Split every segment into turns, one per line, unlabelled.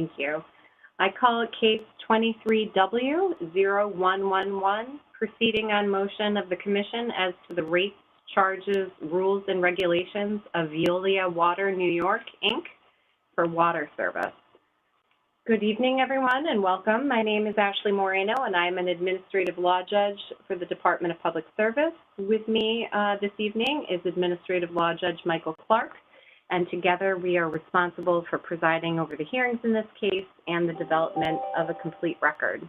Thank you. I call case 23W0111, proceeding on motion of the Commission as to the rates, charges, rules, and regulations of Veolia Water New York, Inc. for water service. Good evening, everyone, and welcome. My name is Ashley Moreno, and I'm an Administrative Law Judge for the Department of Public Service. With me this evening is Administrative Law Judge Michael Clark, and together we are responsible for presiding over the hearings in this case and the development of a complete record.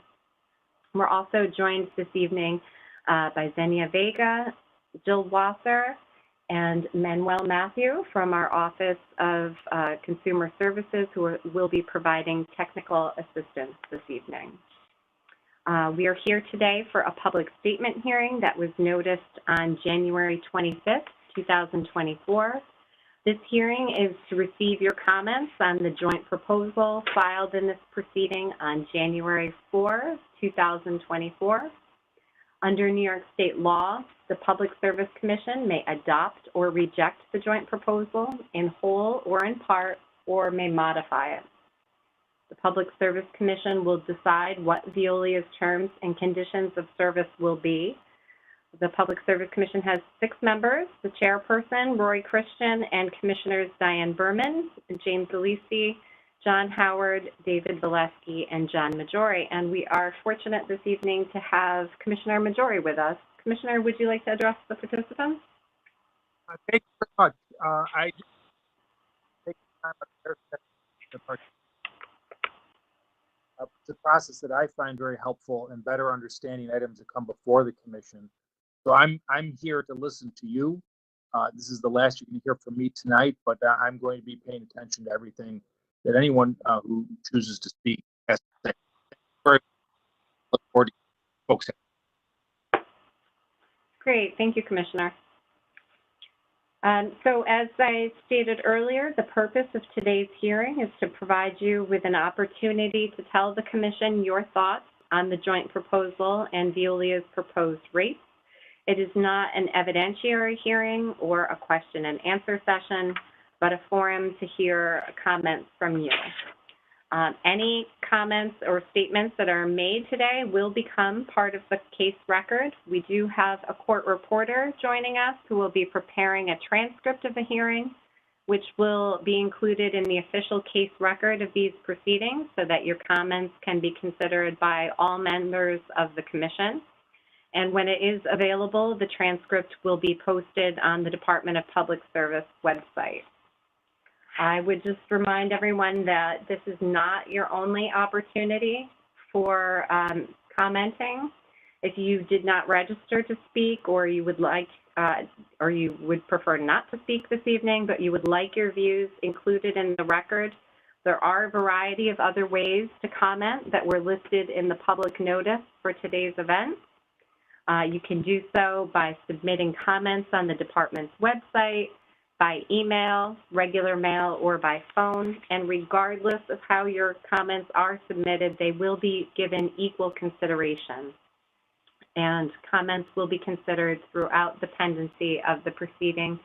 We're also joined this evening by Zenia Vega, Jill Wasser, and Manuel Matthew from our Office of Consumer Services, who will be providing technical assistance this evening. We are here today for a public statement hearing that was noticed on January 25th, 2024. This hearing is to receive your comments on the joint proposal filed in this proceeding on January 4, 2024. Under New York State law, the Public Service Commission may adopt or reject the joint proposal in whole or in part, or may modify it. The Public Service Commission will decide what Veolia's terms and conditions of service will be. The Public Service Commission has 6 members, the chairperson, Rory Christian, and Commissioners Diane Berman, James Alisi, John Howard, David Valesky, and John Majori. And we are fortunate this evening to have Commissioner Majori with us. Commissioner, would you like to address the participants?
Thank you very much. I just take time up there. It's a process that I find very helpful in better understanding items that come before the commission. So I'm here to listen to you. This is the last you can hear from me tonight, but I'm going to be paying attention to everything that anyone who chooses to speak has to say. Very look forward to folks.
Great, thank you, Commissioner. So as I stated earlier, the purpose of today's hearing is to provide you with an opportunity to tell the Commission your thoughts on the joint proposal and Veolia's proposed rates. It is not an evidentiary hearing or a question and answer session, but a forum to hear comments from you. Any comments or statements that are made today will become part of the case record. We do have a court reporter joining us who will be preparing a transcript of the hearing, which will be included in the official case record of these proceedings so that your comments can be considered by all members of the Commission. And when it is available, the transcript will be posted on the Department of Public Service website. I would just remind everyone that this is not your only opportunity for commenting. If you did not register to speak, or you would like, or you would prefer not to speak this evening, but you would like your views included in the record, there are a variety of other ways to comment that were listed in the public notice for today's event. You can do so by submitting comments on the department's website, by email, regular mail, or by phone. And regardless of how your comments are submitted, they will be given equal consideration. And comments will be considered throughout the pendency of the proceeding,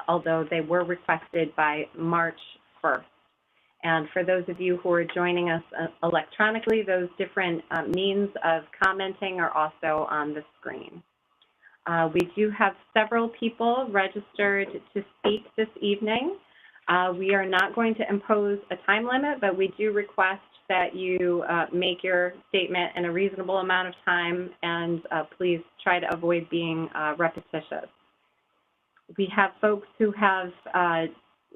although they were requested by March 1st. And for those of you who are joining us electronically, those different means of commenting are also on the screen. We do have several people registered to speak this evening. We are not going to impose a time limit, but we do request that you make your statement in a reasonable amount of time, and please try to avoid being repetitious. We have folks who have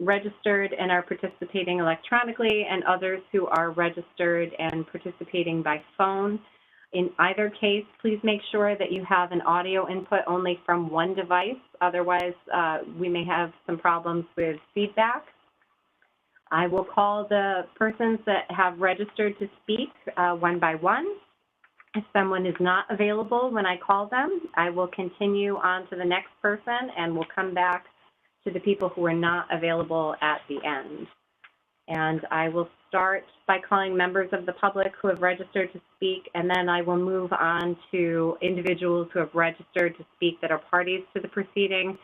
registered and are participating electronically, and others who are registered and participating by phone. In either case, please make sure that you have an audio input only from one device. Otherwise, we may have some problems with feedback. I will call the persons that have registered to speak one by one. If someone is not available when I call them, I will continue on to the next person, and we'll come back to the people who are not available at the end. And I will start by calling members of the public who have registered to speak, and then I will move on to individuals who have registered to speak that are parties to the proceeding.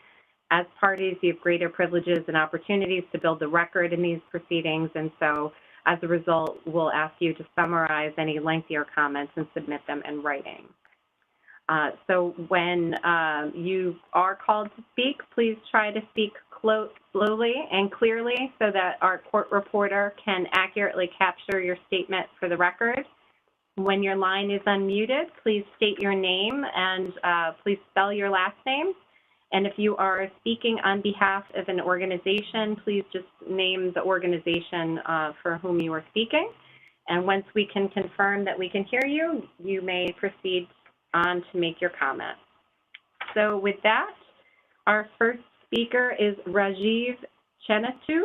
As parties, you have greater privileges and opportunities to build the record in these proceedings, and so As a result, we'll ask you to summarize any lengthier comments and submit them in writing. So when you are called to speak, please try to speak slowly and clearly so that our court reporter can accurately capture your statement for the record. When your line is unmuted, please state your name and please spell your last name. And if you are speaking on behalf of an organization, please just name the organization for whom you are speaking. And once we can confirm that we can hear you, you may proceed on to make your comment. So with that, our first speaker is Rajiv Chenatu.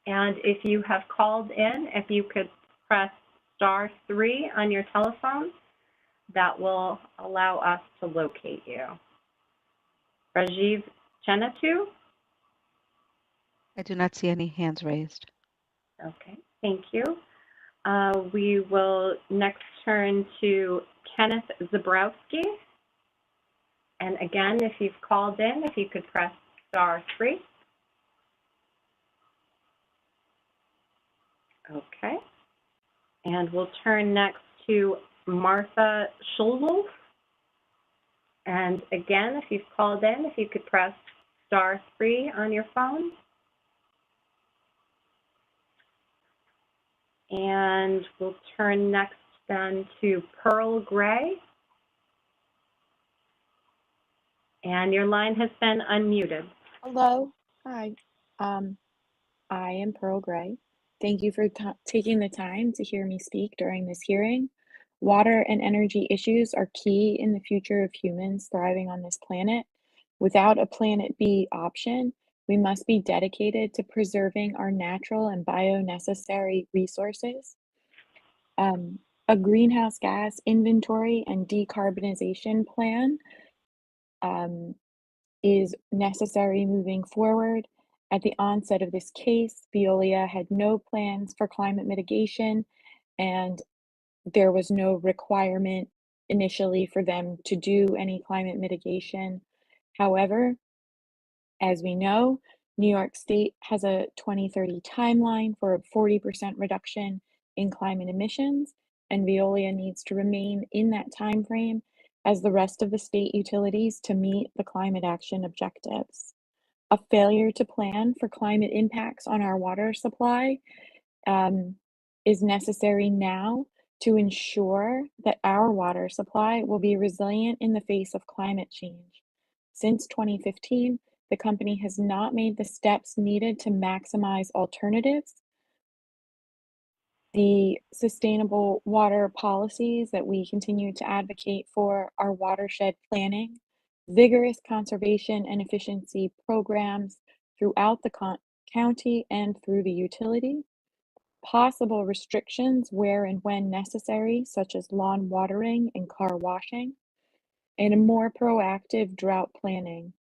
And if you have called in, if you could press *3 on your telephone, that will allow us to locate you. Rajiv Chenatu?
I do not see any hands raised.
Okay, thank you. We will next turn to Kenneth Zabrowski. And again, if you've called in, if you could press *3. Okay. And we'll turn next to Martha Schulwolf. And again, if you've called in, if you could press *3 on your phone. And we'll turn next then to Pearl Gray. And your line has been unmuted.
Hello, hi. I am Pearl Gray. Thank you for taking the time to hear me speak during this hearing. Water and energy issues are key in the future of humans thriving on this planet. Without a Planet B option, we must be dedicated to preserving our natural and bio-necessary resources. A greenhouse gas inventory and decarbonization plan is necessary moving forward. At the onset of this case, Veolia had no plans for climate mitigation, and there was no requirement initially for them to do any climate mitigation. However, as we know, New York State has a 2030 timeline for a 40% reduction in climate emissions, and Veolia needs to remain in that time frame as the rest of the state utilities to meet the climate action objectives. A failure to plan for climate impacts on our water supply is necessary now to ensure that our water supply will be resilient in the face of climate change. Since 2015, the company has not made the steps needed to maximize alternatives. The sustainable water policies that we continue to advocate for are watershed planning, vigorous conservation and efficiency programs throughout the county and through the utility, possible restrictions where and when necessary, such as lawn watering and car washing, and a more proactive drought planning.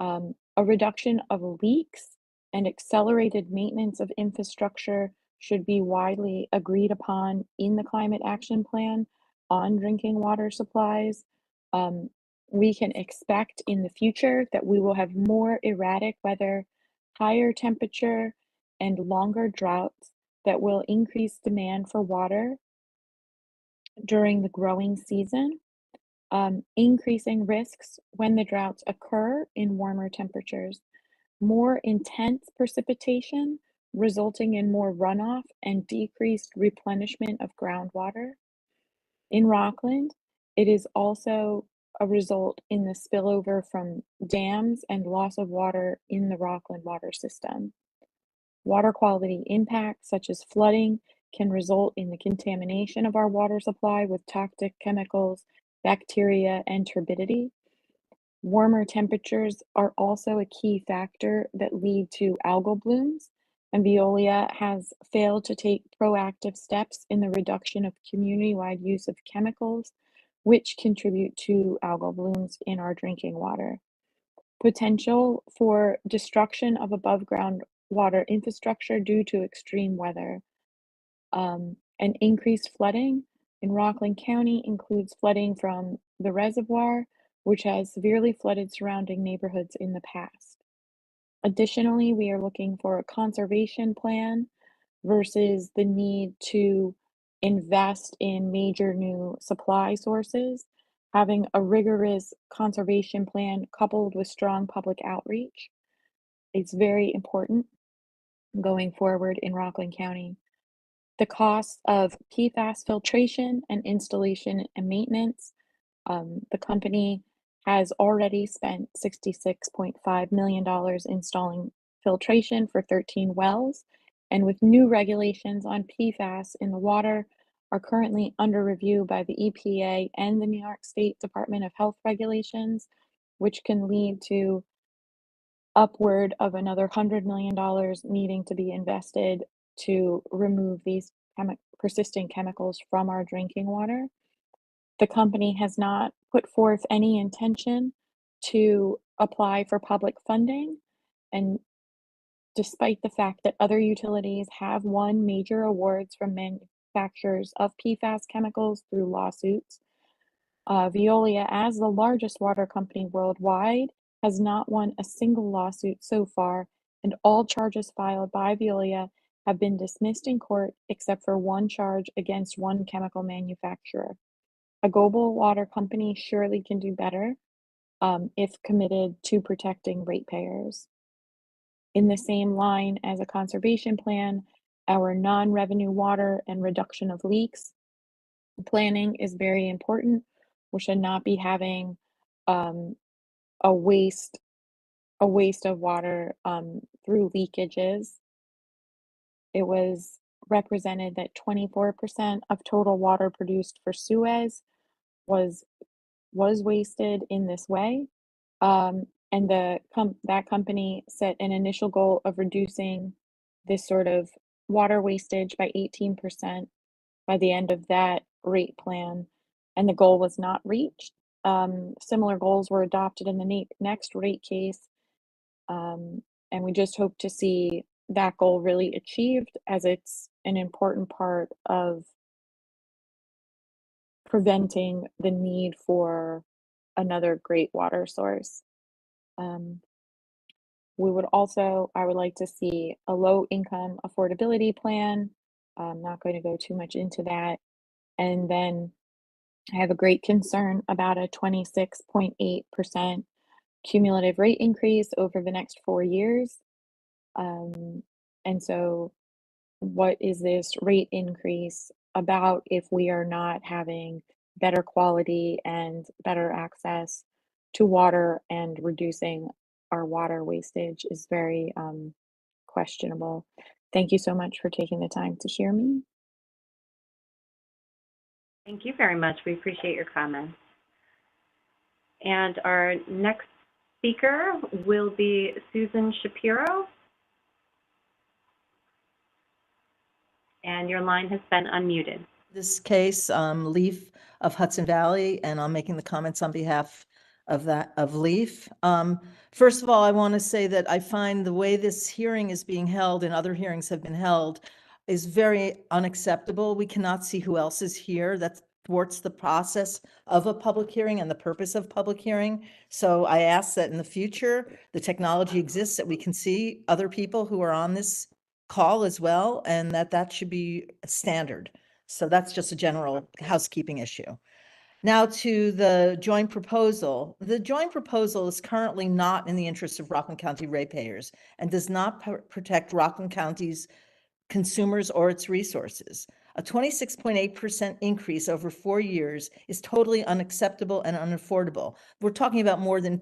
A reduction of leaks and accelerated maintenance of infrastructure should be widely agreed upon in the climate action plan on drinking water supplies. We can expect in the future that we will have more erratic weather, higher temperature, and longer droughts that will increase demand for water during the growing season, increasing risks when the droughts occur in warmer temperatures, more intense precipitation resulting in more runoff and decreased replenishment of groundwater. In Rockland, it is also a result in the spillover from dams and loss of water in the Rockland water system. Water quality impacts such as flooding can result in the contamination of our water supply with toxic chemicals, bacteria, and turbidity. Warmer temperatures are also a key factor that lead to algal blooms, and Veolia has failed to take proactive steps in the reduction of community-wide use of chemicals, which contribute to algal blooms in our drinking water. Potential for destruction of above-ground water infrastructure due to extreme weather. And increased flooding in Rockland County includes flooding from the reservoir, which has severely flooded surrounding neighborhoods in the past. Additionally, we are looking for a conservation plan versus the need to invest in major new supply sources. Having a rigorous conservation plan coupled with strong public outreach is very important going forward in Rockland County. The cost of PFAS filtration and installation and maintenance, the company has already spent $66.5 million installing filtration for 13 wells, and with new regulations on PFAS in the water are currently under review by the EPA and the New York State Department of Health regulations, which can lead to upward of another $100 million needing to be invested to remove these persistent chemicals from our drinking water. The company has not put forth any intention to apply for public funding, and despite the fact that other utilities have won major awards from manufacturers of PFAS chemicals through lawsuits, Veolia, as the largest water company worldwide, has not won a single lawsuit so far, and all charges filed by Veolia have been dismissed in court except for one charge against one chemical manufacturer. A global water company surely can do better if committed to protecting ratepayers. In the same line as a conservation plan, our non-revenue water and reduction of leaks planning is very important. We should not be having um, a waste of water through leakages. It was represented that 24% of total water produced for Suez was wasted in this way. And that company set an initial goal of reducing this sort of water wastage by 18% by the end of that rate plan, and the goal was not reached. Similar goals were adopted in the next rate case, and we just hope to see that goal really achieved, as it's an important part of preventing the need for another great water source. I would like to see a low income affordability plan. I'm not going to go too much into that. And then I have a great concern about a 26.8% cumulative rate increase over the next 4 years. And so what is this rate increase about if we are not having better quality and better access to water, and reducing our water wastage is very questionable. Thank you so much for taking the time to hear me.
Thank you very much. We appreciate your comments. And our next speaker will be Susan Shapiro. And your line has been unmuted.
This case, Leaf of Hudson Valley, and I'm making the comments on behalf of Leaf. First of all, I want to say that I find the way this hearing is being held and other hearings have been held is very unacceptable. We cannot see who else is here. That thwarts the process of a public hearing and the purpose of public hearing. So I ask that in the future, the technology exists that we can see other people who are on this call as well, and that should be a standard. So that's just a general housekeeping issue. Now to the joint proposal. The joint proposal is currently not in the interest of Rockland County ratepayers and does not protect Rockland County's consumers or its resources. A 26.8% increase over 4 years is totally unacceptable and unaffordable. We're talking about more than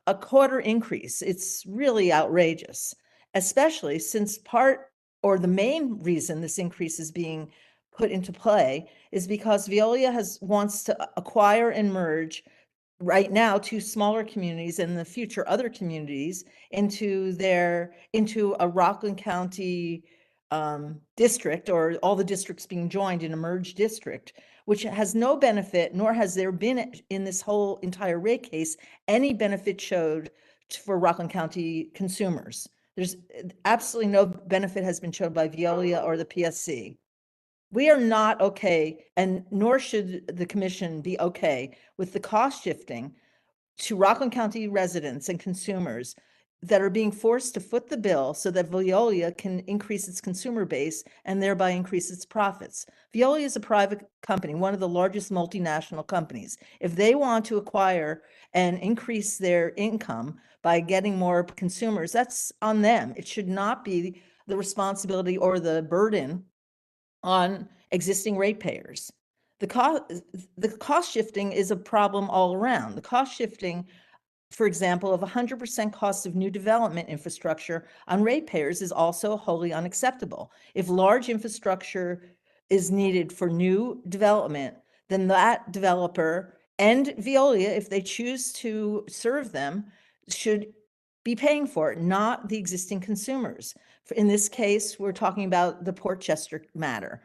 a quarter increase. It's really outrageous, especially since the main reason this increase is being put into play is because Veolia wants to acquire and merge right now 2 smaller communities, and in the future other communities, into a Rockland County district, or all the districts being joined in a merged district, which has no benefit, nor has there been in this whole entire rate case any benefit showed for Rockland County consumers. There's absolutely no benefit has been showed by Veolia or the PSC. We are not okay, and nor should the commission be okay with the cost shifting to Rockland County residents and consumers that are being forced to foot the bill so that Veolia can increase its consumer base and thereby increase its profits. Veolia is a private company, one of the largest multinational companies. If they want to acquire and increase their income by getting more consumers, that's on them. It should not be the responsibility or the burden on existing ratepayers. The cost shifting is a problem all around. The cost shifting, for example, of 100% cost of new development infrastructure on ratepayers is also wholly unacceptable. If large infrastructure is needed for new development, then that developer and Veolia, if they choose to serve them, should be paying for it, not the existing consumers. In this case, we're talking about the Portchester matter.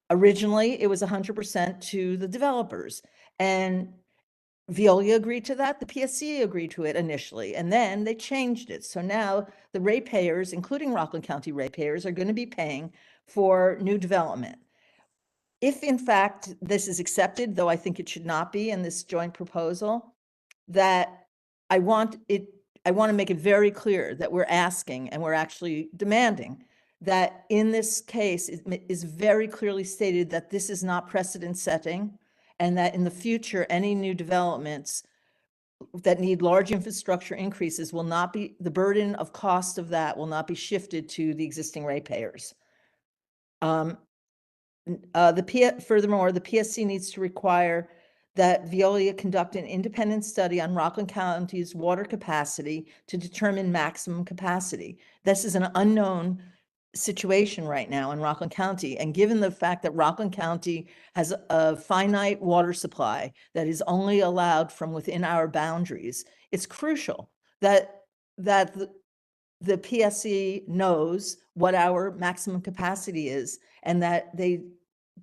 Originally, it was 100% to the developers, and Veolia agreed to that. The PSC agreed to it initially, and then they changed it. So now the ratepayers, including Rockland County ratepayers, are going to be paying for new development. If in fact this is accepted, though I think it should not be in this joint proposal, that I want to make it very clear that we're asking and we're actually demanding that in this case it is very clearly stated that this is not precedent setting, and that in the future, any new developments that need large infrastructure increases will not be, the burden of cost of that will not be shifted to the existing ratepayers. Furthermore, the PSC needs to require that Veolia conduct an independent study on Rockland County's water capacity to determine maximum capacity. This is an unknown situation right now in Rockland County. And given the fact that Rockland County has a finite water supply that is only allowed from within our boundaries, it's crucial that the PSC knows what our maximum capacity is, and that they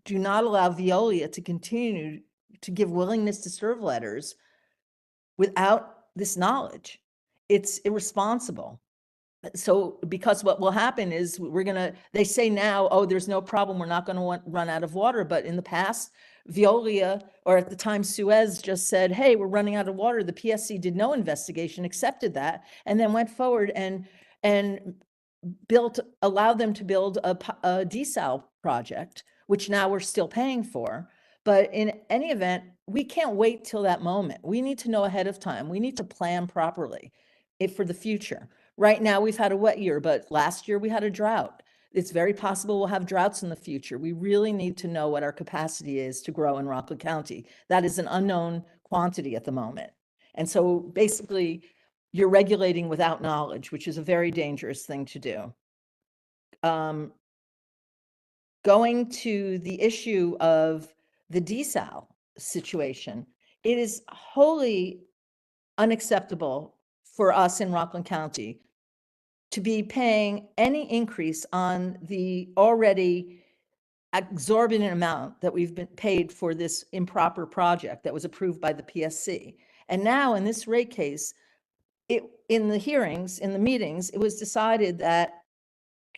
do not allow Veolia to continue to give willingness to serve letters without this knowledge. It's irresponsible. So because what will happen is they say now, oh, there's no problem, we're not going to run out of water. But in the past, Veolia, or at the time Suez, just said, hey, we're running out of water. The PSC did no investigation, accepted that, and then went forward and allowed them to build a desal project, which now we're still paying for. But in any event, we can't wait till that moment. We need to know ahead of time. We need to plan properly for the future. Right now, we've had a wet year, but last year we had a drought. It's very possible we'll have droughts in the future. We really need to know what our capacity is to grow in Rockland County. That is an unknown quantity at the moment. And so basically, you're regulating without knowledge, which is a very dangerous thing to do. Going to the issue of the desal situation, it is wholly unacceptable for us in Rockland County to be paying any increase on the already exorbitant amount that we've been paid for this improper project that was approved by the PSC. And now in this rate case, in the hearings, in the meetings, it was decided that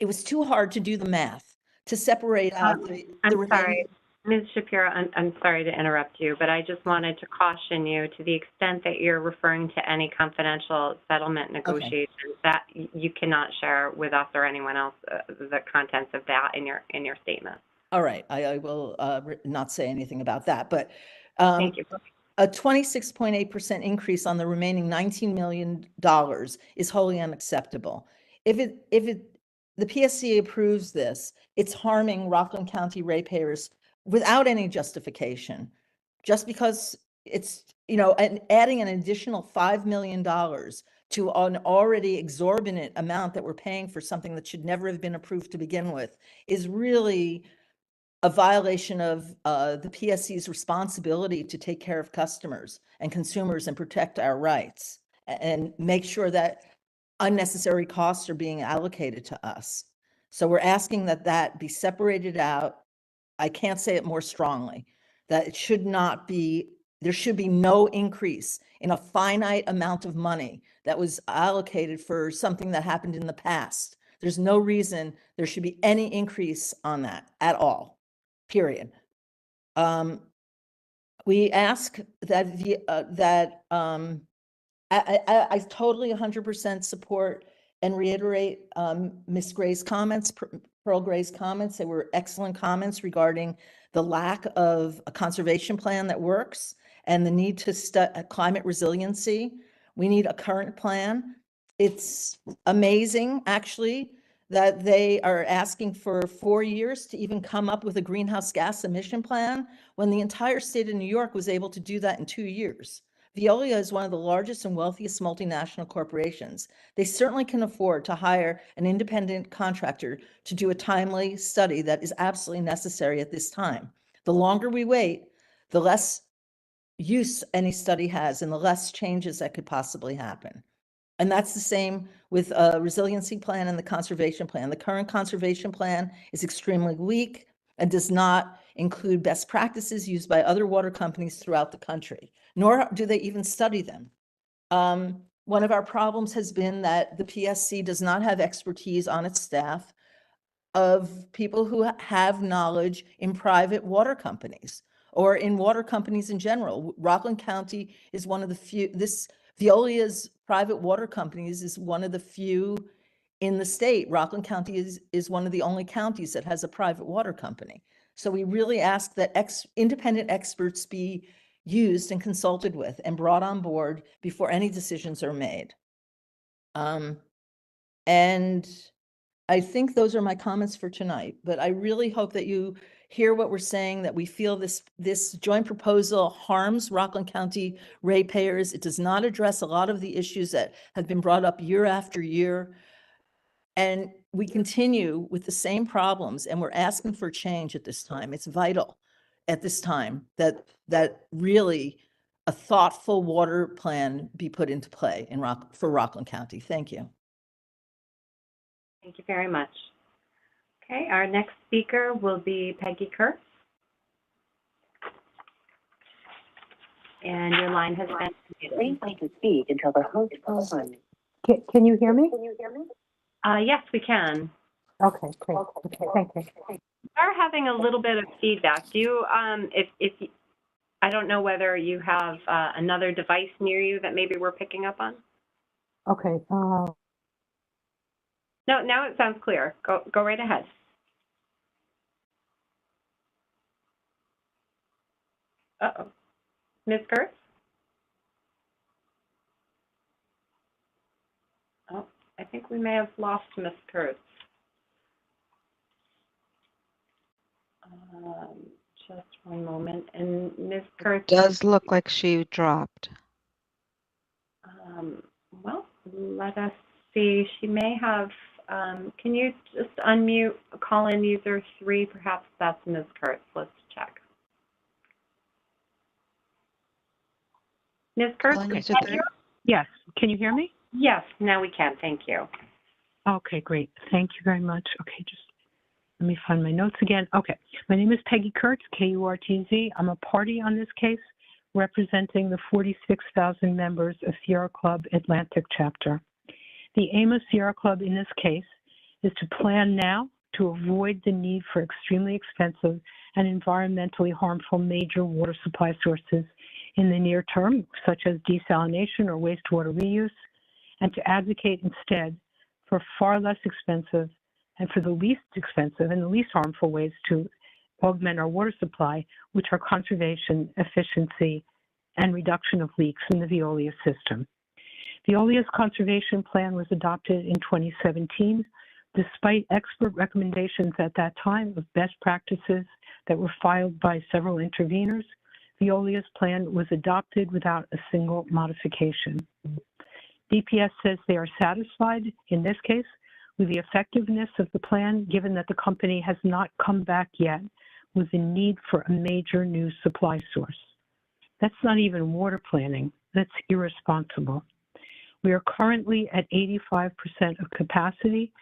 it was too hard to do the math to separate out the remaining.
Sorry, Ms. Shapiro, I'm sorry to interrupt you, but I just wanted to caution you, to the extent that you're referring to any confidential settlement negotiations, that you cannot share with us or anyone else the contents of that in your statement. All
right, I will not say anything about that, but
thank you.
A 26.8% increase on the remaining $19 million is wholly unacceptable. If the PSC approves this, it's harming Rockland County ratepayers without any justification, just because it's, and adding an additional $5 million to an already exorbitant amount that we're paying for something that should never have been approved to begin with is really a violation of the PSC's responsibility to take care of customers and consumers and protect our rights and make sure that unnecessary costs are being allocated to us. So we're asking that be separated out. I can't say it more strongly, that it should not be, there should be no increase in a finite amount of money that was allocated for something that happened in the past. There's no reason there should be any increase on that at all. Period. We ask that I totally 100% support and reiterate Ms. Gray's comments, Pearl Gray's comments. They were excellent comments regarding the lack of a conservation plan that works and the need to climate resiliency. We need a current plan. It's amazing, actually, that they are asking for 4 years to even come up with a greenhouse gas emission plan when the entire state of New York was able to do that in 2 years. Veolia is one of the largest and wealthiest multinational corporations. They certainly can afford to hire an independent contractor to do a timely study that is absolutely necessary at this time. The longer we wait, the less use any study has and the less changes that could possibly happen. And that's the same with a resiliency plan and the conservation plan. The current conservation plan is extremely weak and does not include best practices used by other water companies throughout the country, nor do they even study them. One of our problems has been that the PSC does not have expertise on its staff of people who have knowledge in private water companies or in water companies in general. Rockland County is one of the few, Veolia's private water companies is one of the few in the state. Rockland County is one of the only counties that has a private water company. So we really ask that independent experts be used and consulted with and brought on board before any decisions are made. And I think those are my comments for tonight, but I really hope that you hear what we're saying, that we feel this joint proposal harms Rockland County ratepayers. It does not address a lot of the issues that have been brought up year after year. And we continue with the same problems, and we're asking for change at this time. It's vital at this time that really a thoughtful water plan be put into play for Rockland County. Thank you.
Thank you very much. Okay, our next speaker will be Peggy Kurtz. And your line has been muted.
Please wait to speak until the host calls on. Can you hear me?
Yes, we can.
Okay, great. Okay, thank you.
We are having a little bit of feedback. Do you, I don't know whether you have another device near you that maybe we're picking up on?
Okay.
No, now it sounds clear. Go right ahead. Uh-oh. Ms. Kurtz? Oh, I think we may have lost Ms. Kurtz. Just one moment. And Ms. Kurtz?
Does look like she dropped.
Well, let us see. She may have, can you just unmute call-in user 3? Perhaps that's Ms. Kurtz. Let's check. Ms. Kurtz,
Call-in
can
user
you
3?
hear?
Yes. Can you hear me?
Yes, now we can. Thank you.
Okay, great. Thank you very much. Okay, just let me find my notes again. Okay. My name is Peggy Kurtz, K-U-R-T-Z. I'm a party on this case, representing the 46,000 members of Sierra Club Atlantic chapter. The aim of Sierra Club in this case is to plan now to avoid the need for extremely expensive and environmentally harmful major water supply sources in the near term, such as desalination or wastewater reuse, and to advocate instead for far less expensive and for the least expensive and the least harmful ways to augment our water supply, which are conservation, efficiency, and reduction of leaks in the Veolia system. Veolia's conservation plan was adopted in 2017, despite expert recommendations at that time of best practices that were filed by several interveners. Veolia's plan was adopted without a single modification. DPS says they are satisfied, in this case, with the effectiveness of the plan, given that the company has not come back yet with the need for a major new supply source. That's not even water planning. That's irresponsible. We are currently at 85% of capacity.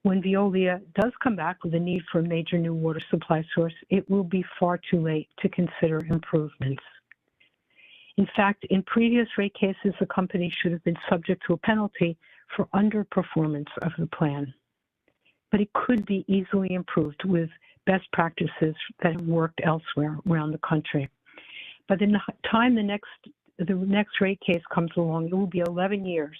When Veolia does come back with a need for a major new water supply source, it will be far too late to consider improvements. In fact, in previous rate cases, the company should have been subject to a penalty for underperformance of the plan. But it could be easily improved with best practices that have worked elsewhere around the country. By the time the next the next rate case comes along, it will be 11 years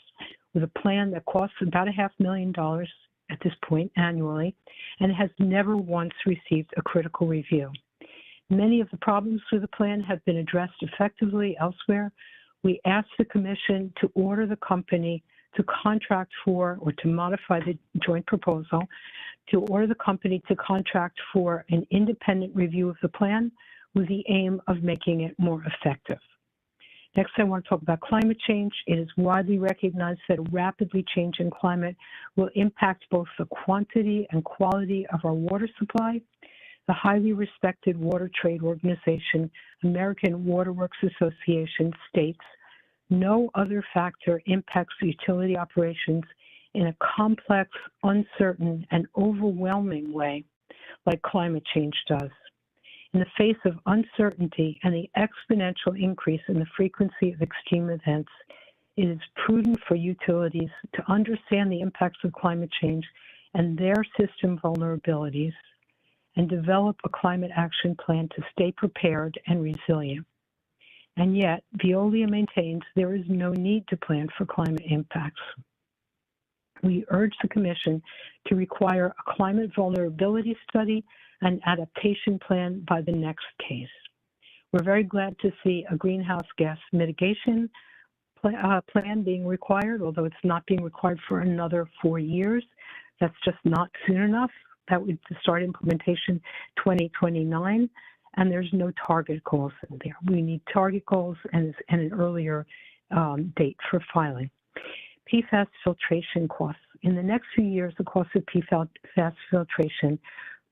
with a plan that costs about $500,000 at this point annually and has never once received a critical review. Many of the problems with the plan have been addressed effectively elsewhere. We asked the Commission to order the company to contract for or to modify the joint proposal, to order the company to contract for an independent review of the plan with the aim of making it more effective. Next, I want to talk about climate change. It is widely recognized that a rapidly changing climate will impact both the quantity and quality of our water supply. The highly respected Water Trade Organization, American Waterworks Association, states, no other factor impacts utility operations in a complex, uncertain, and overwhelming way like climate change does. In the face of uncertainty and the exponential increase in the frequency of extreme events, it is prudent for utilities to understand the impacts of climate change and their system vulnerabilities and develop a climate action plan to stay prepared and resilient. And yet, Veolia maintains there is no need to plan for climate impacts. We urge the Commission to require a climate vulnerability study and adaptation plan by the next case. We're very glad to see a greenhouse gas mitigation plan being required, although it's not being required for another 4 years. That's just not soon enough. That would start implementation 2029, and there's no target goals in there. We need target goals and an earlier date for filing. PFAS filtration costs. In the next few years, the cost of PFAS filtration,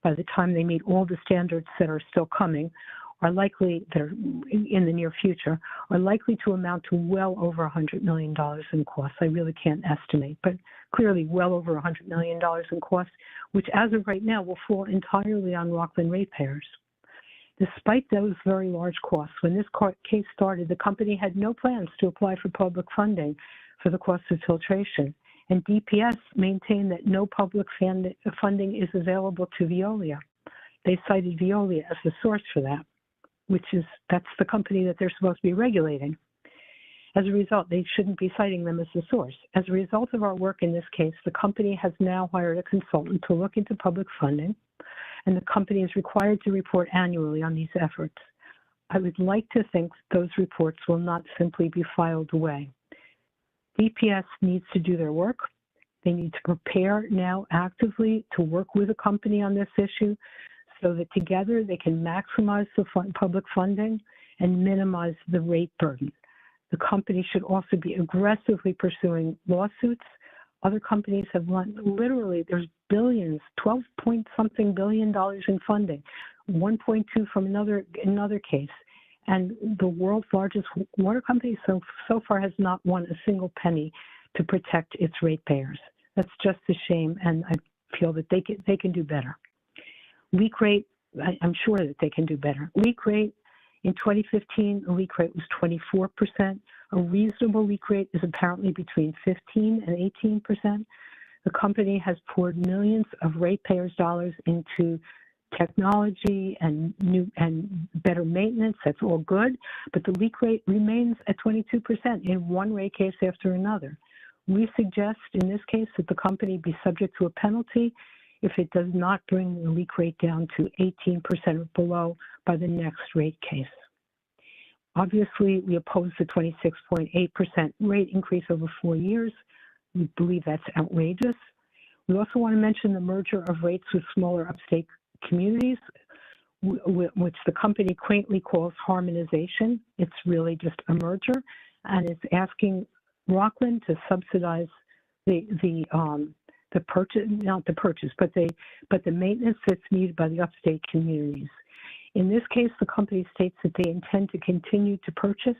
by the time they meet all the standards that are still coming, are likely, that are in the near future, are likely to amount to well over $100 million in costs. I really can't estimate, but clearly well over $100 million in costs, which as of right now will fall entirely on Rockland ratepayers. Despite those very large costs, when this case started, the company had no plans to apply for public funding for the cost of filtration, and DPS maintained that no public funding is available to Veolia. They cited Veolia as the source for that, that's the company that they're supposed to be regulating. As a result, they shouldn't be citing them as the source. As a result of our work in this case, the company has now hired a consultant to look into public funding, and the company is required to report annually on these efforts. I would like to think those reports will not simply be filed away. DPS needs to do their work. They need to prepare now actively to work with the company on this issue so that together they can maximize the public funding and minimize the rate burden. The company should also be aggressively pursuing lawsuits. Other companies have literally, there's billions, 12-point-something billion dollars in funding, 1.2 from another case. And the world's largest water company so far has not won a single penny to protect its ratepayers. That's just a shame, and I feel that they can do better. Leak rate, I'm sure that they can do better. Leak rate, in 2015, the leak rate was 24%. A reasonable leak rate is apparently between 15 and 18%. The company has poured millions of ratepayers' dollars into technology and better maintenance. That's all good, but the leak rate remains at 22% in one rate case after another. We suggest in this case that the company be subject to a penalty if it does not bring the leak rate down to 18% or below by the next rate case. Obviously, we oppose the 26.8% rate increase over 4 years. We believe that's outrageous. We also want to mention the merger of rates with smaller upstate communities, which the company quaintly calls harmonization. It's really just a merger, and it's asking Rockland to subsidize the purchase, not the purchase, but the maintenance that's needed by the upstate communities. In this case, the company states that they intend to continue to purchase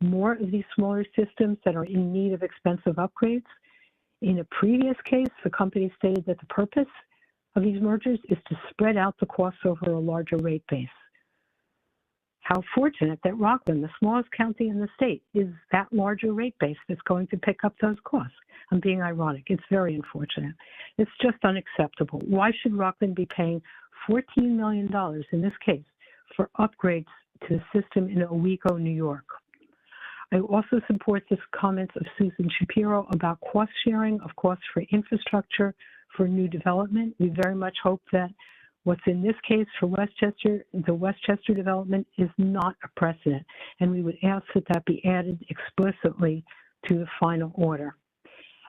more of these smaller systems that are in need of expensive upgrades. In a previous case, the company stated that the purpose of these mergers is to spread out the costs over a larger rate base. How fortunate that Rockland, the smallest county in the state, is that larger rate base that's going to pick up those costs. I'm being ironic. It's very unfortunate. It's just unacceptable. Why should Rockland be paying $14 million in this case for upgrades to the system in Owego, New York? I also support the comments of Susan Shapiro about cost sharing of costs for infrastructure for new development. We very much hope that what's in this case for Westchester, the Westchester development, is not a precedent, and we would ask that that be added explicitly to the final order.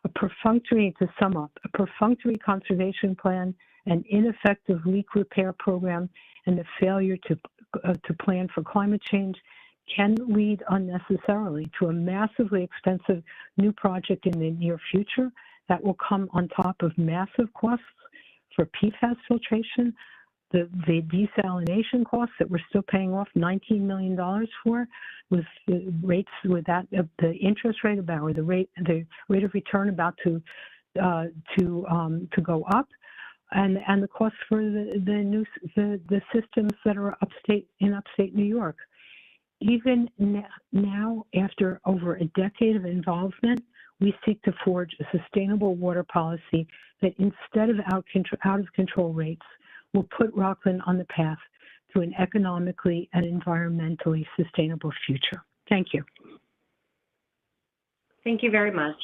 To sum up, a perfunctory conservation plan, an ineffective leak repair program, and the failure to plan for climate change can lead unnecessarily to a massively expensive new project in the near future that will come on top of massive costs for PFAS filtration, the desalination costs that we're still paying off $19 million for, with the rates with that the interest rate about, or the rate of return about to go up, and the costs for the systems that are in upstate New York. Even now, after over a decade of involvement, we seek to forge a sustainable water policy that, instead of out of control rates, will put Rockland on the path to an economically and environmentally sustainable future. Thank you.
Thank you very much.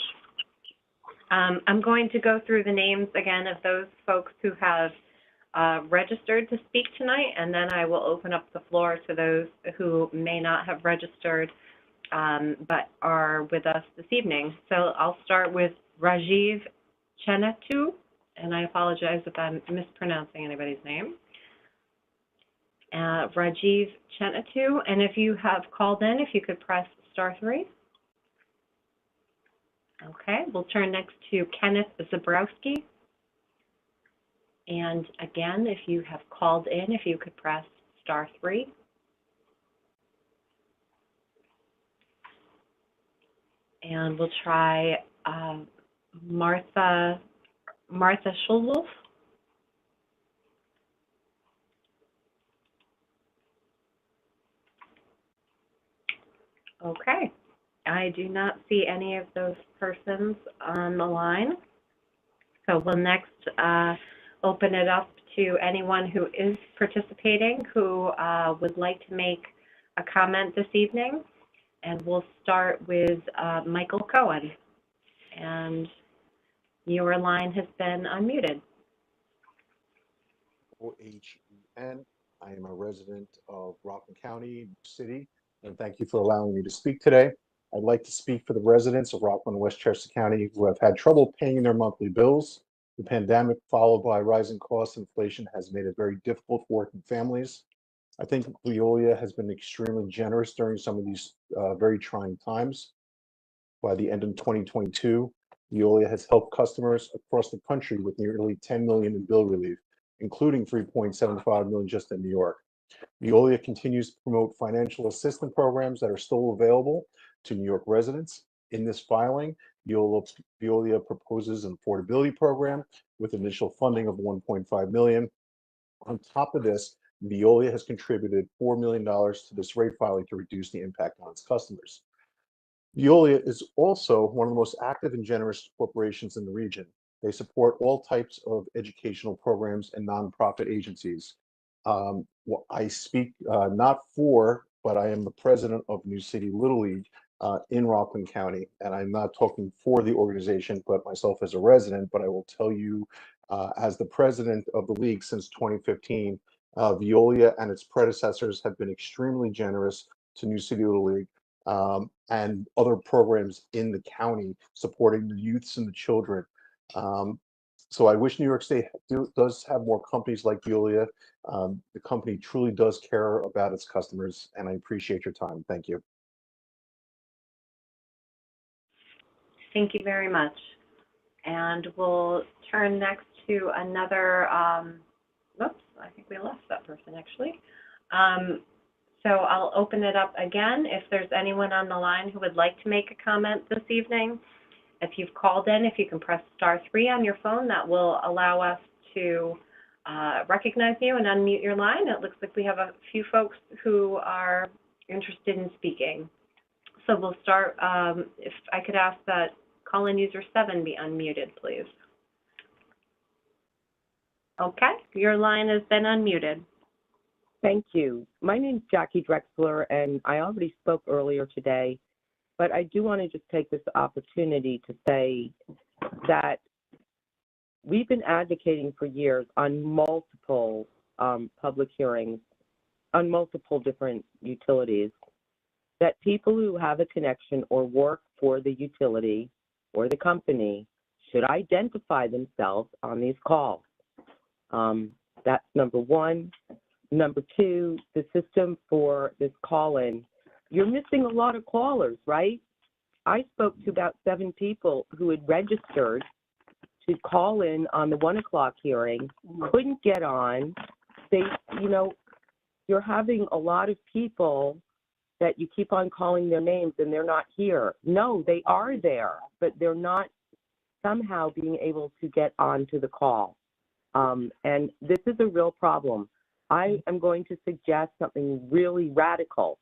I'm going to go through the names again of those folks who have registered to speak tonight, and then I will open up the floor to those who may not have registered but are with us this evening. So I'll start with Rajiv Chenetu, and I apologize if I'm mispronouncing anybody's name. Rajiv Chenetu, and if you have called in, if you could press *3. Okay, we'll turn next to Kenneth Zabrowski. And again, if you have called in, if you could press *3. And we'll try Martha Schulwolf. Okay, I do not see any of those persons on the line. So we'll next open it up to anyone who is participating who would like to make a comment this evening. And we'll start with Michael Cohen. And your line has been unmuted.
O-H-E-N. I am a resident of Rockland County, City, and thank you for allowing me to speak today. I'd like to speak for the residents of Rockland and Westchester County who have had trouble paying their monthly bills. The pandemic, followed by rising costs and inflation, has made it very difficult for working families. I think Veolia has been extremely generous during some of these very trying times. By the end of 2022, Veolia has helped customers across the country with nearly $10 million in bill relief, including $3.75 million just in New York. Veolia continues to promote financial assistance programs that are still available to New York residents. In this filing, Veolia proposes an affordability program with initial funding of $1.5 million. On top of this, Veolia has contributed $4 million to this rate filing to reduce the impact on its customers. Veolia is also one of the most active and generous corporations in the region. They support all types of educational programs and nonprofit agencies. I speak not for, but I am the president of New City Little League in Rockland County, and I'm not talking for the organization, but myself as a resident. But I will tell you, as the president of the league since 2015, Veolia and its predecessors have been extremely generous to New City Little League and other programs in the county supporting the youths and the children. So I wish New York State does have more companies like Veolia. The company truly does care about its customers, and I appreciate your time. Thank you.
Thank you very much. And we'll turn next to another, whoops, I think we lost that person actually. So I'll open it up again. If there's anyone on the line who would like to make a comment this evening, if you've called in, if you can press *3 on your phone, that will allow us to recognize you and unmute your line. It looks like we have a few folks who are interested in speaking. So we'll start, if I could ask that call-in user 7 be unmuted, please. Okay, your line has been unmuted.
Thank you. My name is Jackie Drexler, and I already spoke earlier today. But I do want to just take this opportunity to say that we've been advocating for years on multiple public hearings on multiple different utilities that people who have a connection or work for the utility or the company should identify themselves on these calls. That's number one. Number two, the system for this call-in. You're missing a lot of callers, right? I spoke to about 7 people who had registered to call in on the 1 o'clock hearing, couldn't get on. They, you know, you're having a lot of people that you keep on calling their names and they're not here. No, they are there, but they're not somehow being able to get onto the call. And this is a real problem. I am going to suggest something really radical.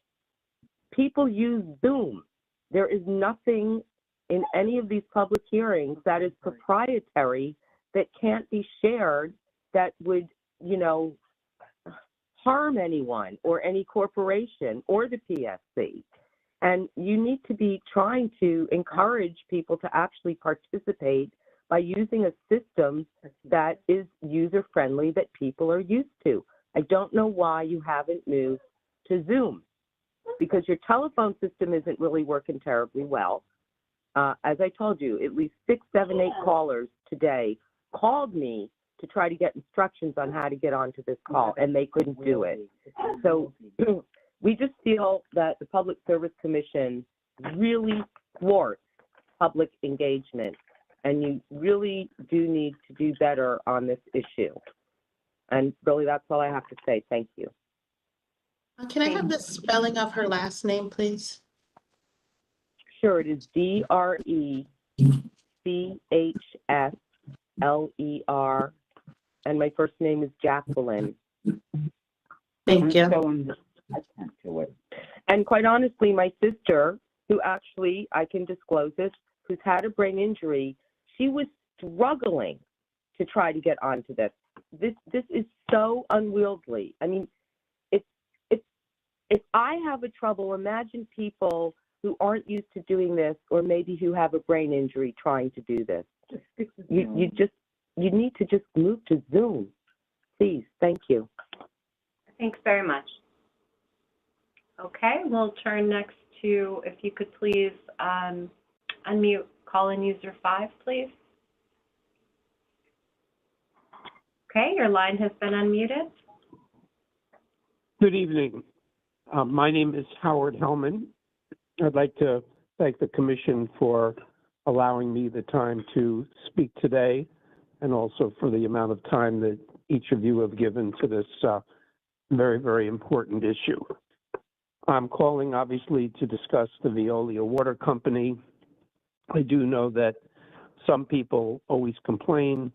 People use Zoom. There is nothing in any of these public hearings that is proprietary that can't be shared that would, you know, harm anyone or any corporation or the PSC. And you need to be trying to encourage people to actually participate by using a system that is user-friendly that people are used to. I don't know why you haven't moved to Zoom, because your telephone system isn't really working terribly well. As I told you, at least 6, 7, 8 callers today called me to try to get instructions on how to get onto this call, and they couldn't do it. So we just feel that the Public Service Commission really thwarts public engagement, and you really do need to do better on this issue. And really, that's all I have to say. Thank you.
Can I have the spelling of her last name, please?
Sure, it is DRECHSLER, and my first name is Jacqueline.
Thank you.
And quite honestly, my sister, who actually, I can disclose this, who's had a brain injury, she was struggling to try to get onto this. This is so unwieldy. I mean, if I have a trouble, imagine people who aren't used to doing this, or maybe who have a brain injury trying to do this. You need to just move to Zoom, please. Thank you.
Thanks very much. Okay, we'll turn next to, if you could please unmute call-in user 5, please. Okay, your line has been unmuted.
Good evening. My name is Howard Hellman. I'd like to thank the Commission for allowing me the time to speak today, and also for the amount of time that each of you have given to this very, very important issue. I'm calling, obviously, to discuss the Veolia Water Company. I do know that some people always complain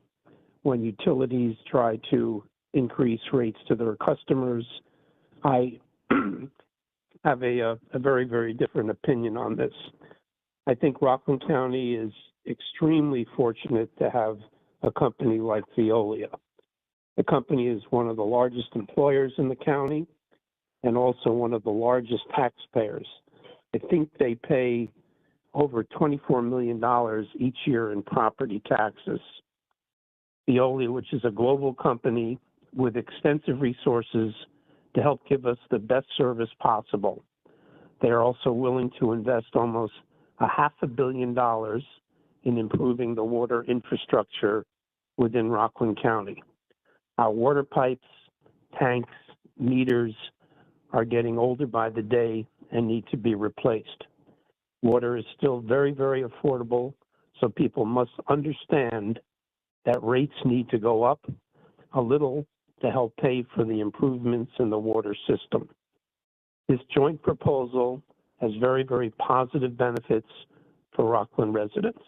when utilities try to increase rates to their customers. I have a very, very different opinion on this. I think Rockland County is extremely fortunate to have a company like Veolia. The company is one of the largest employers in the county and also one of the largest taxpayers. I think they pay over $24 million each year in property taxes. Veolia, which is a global company with extensive resources to help give us the best service possible. They are also willing to invest almost $500 million in improving the water infrastructure within Rockland County. Our water pipes, tanks, meters are getting older by the day and need to be replaced. Water is still very, very affordable, so people must understand that rates need to go up a little to help pay for the improvements in the water system. This joint proposal has very, very positive benefits for Rockland residents,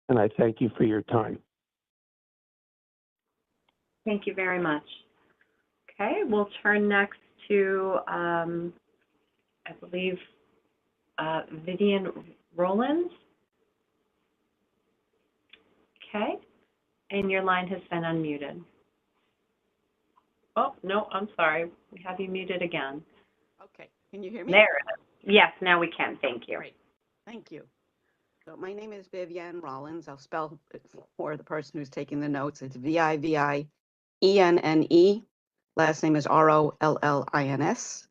and I thank you for your time.
Thank you very much. Okay, we'll turn next to, I believe, Vivian Rollins. Okay, and your line has been unmuted. Oh, no, I'm sorry. We have you muted again.
Okay, can you hear me?
There it is. Yes, now we can. Thank you.
Great. Thank you. So my name is Vivienne Rollins. I'll spell it for the person who's taking the notes. It's Vivienne. Last name is Rollins.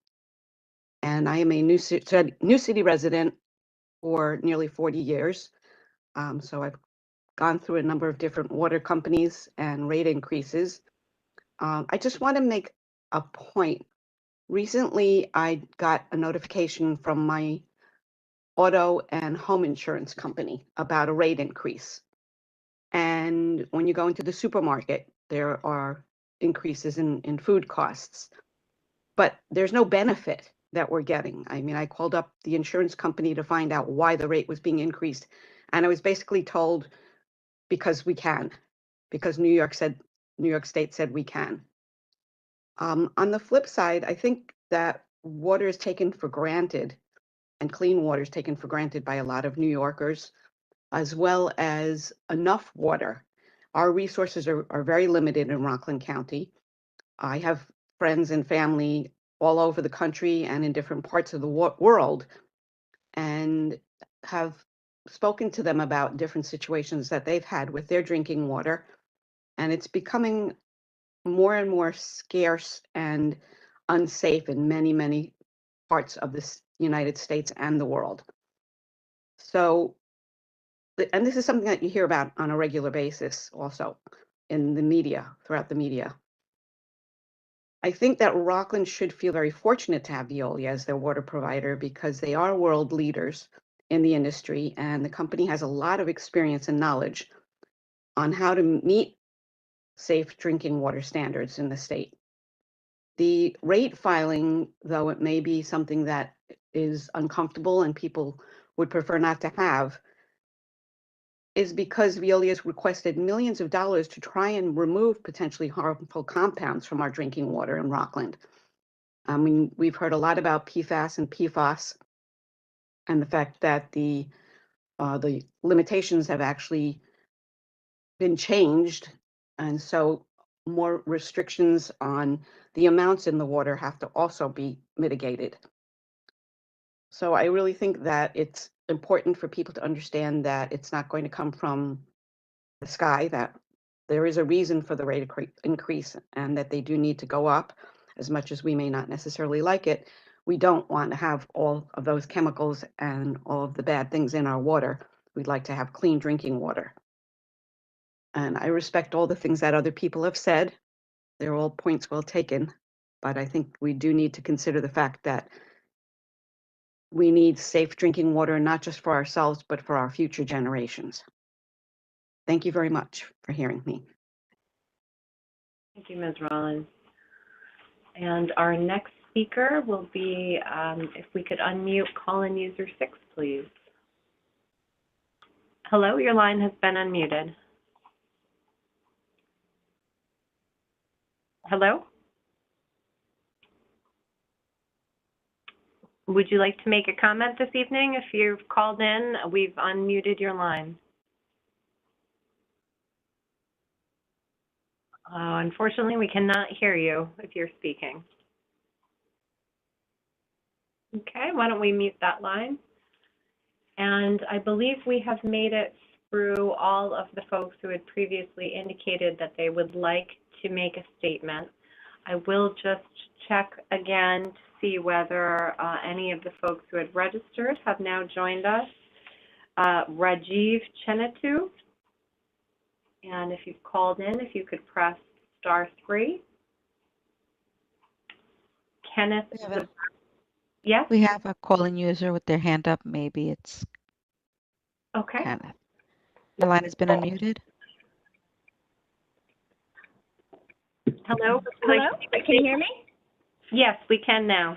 And I am a New City resident for nearly 40 years. So I've gone through a number of different water companies and rate increases. I just want to make a point. Recently, I got a notification from my auto and home insurance company about a rate increase. And when you go into the supermarket, there are increases in food costs, but there's no benefit that we're getting. I mean, I called up the insurance company to find out why the rate was being increased. And I was basically told because we can, because New York State said we can. On the flip side, I think that water is taken for granted, and clean water is taken for granted by a lot of New Yorkers, as well as enough water. Our resources are very limited in Rockland County. I have friends and family all over the country and in different parts of the world, and have spoken to them about different situations that they've had with their drinking water. And it's becoming more and more scarce and unsafe in many, many parts of the United States and the world. So, and this is something that you hear about on a regular basis also in the media, throughout the media. I think that Rockland should feel very fortunate to have Veolia as their water provider because they are world leaders in the industry, and the company has a lot of experience and knowledge on how to meet safe drinking water standards in the state. The rate filing, though it may be something that is uncomfortable and people would prefer not to have, is because Veolia has requested millions of dollars to try and remove potentially harmful compounds from our drinking water in Rockland. I mean, we've heard a lot about PFAS and PFOS and the fact that the limitations have actually been changed. And so more restrictions on the amounts in the water have to also be mitigated. So I really think that it's important for people to understand that it's not going to come from the sky, that there is a reason for the rate increase and that they do need to go up. As much as we may not necessarily like it, we don't want to have all of those chemicals and all of the bad things in our water. We'd like to have clean drinking water. And I respect all the things that other people have said. They're all points well taken, but I think we do need to consider the fact that we need safe drinking water, not just for ourselves, but for our future generations. Thank you very much for hearing me.
Thank you, Ms. Rollins. And our next speaker will be, if we could unmute call-in user 6, please. Hello, your line has been unmuted. Hello? Would you like to make a comment this evening? If you've called in, we've unmuted your line. Unfortunately, we cannot hear you if you're speaking. Okay, why don't we mute that line? And I believe we have made it through all of the folks who had previously indicated that they would like to make a statement. I will just check again to see whether any of the folks who had registered have now joined us. Rajiv Chenatu. And if you've called in, if you could press *3. Kenneth. Yes?
We have a calling user with their hand up. Maybe it's
Okay.
Kenneth. The line has been unmuted.
Hello?
Hello? Can you hear me?
Yes, we can now.